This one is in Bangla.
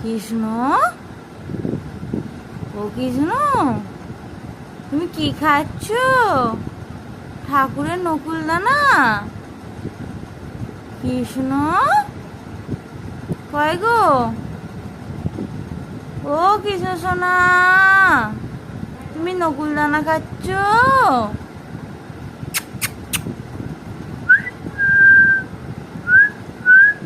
কৃষ্ণ, ও কৃষ্ণ, তুমি কি খাচ্ছ? ঠাকুরের নকুলদানা? কৃষ্ণ, কয় গো? ও কৃষ্ণ সোনা, তুমি নকুলদানা খাচ্ছ?